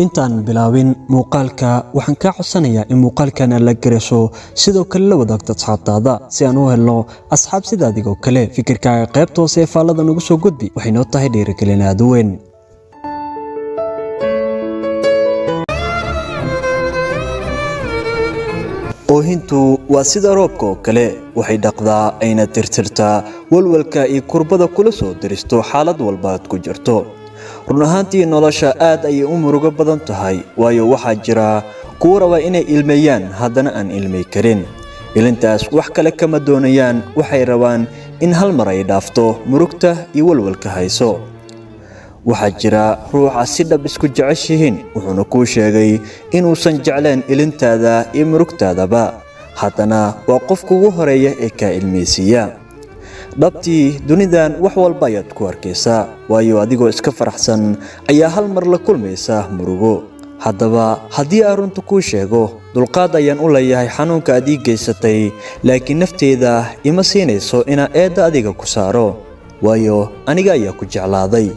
intaan bilaabin muuqaalka waxaan ka codsanayaa in muuqaalkana la gareeso sidoo kale la wadaagto asxaabtaada si aan u helno asxaab sida adigoo kale fikirkaaga qaybta hoose ee faallada nagu soo gudbi waxay noo tahay dhiirigelin aad u weyn. oohintu waa sida roobka oo kale waxay dhaqdaa ayna tirtirtaa walwalka iyo kurbada kula soo diristo xaalad walba aad ku jirto. run ahaantii nolosha aad ayay u murugo badan tahay waayo waxaa jira kuwa raba inay ilmeeyaan haddana aan ilmey karin. ilintaas wax kale kama doonayaan, waxay rabaan in hal mar ay dhaafto murugta iyo walwalka hayso. waxaa jira ruuxa si dhab isku jeceshihiin wuxuuna kuu sheegay inuusan jecleen ilintaada iyo murugtaadaba, haddana waa qofka ugu horeeya ee kaa ilmeysiiya. dhabtii dunidan wax walba ayaad ku arkaysaa, waayo adigoo iska faraxsan ayaa hal mar la kulmaysa murugo. haddaba haddii aan runta kuu sheego, dulqaad ayaan u leeyahay xanuunka aad ii geysatay, laakiin nafteeda ima siinayso inaan eedda adiga ku saaro, waayo aniga ayaa ku jeclaaday.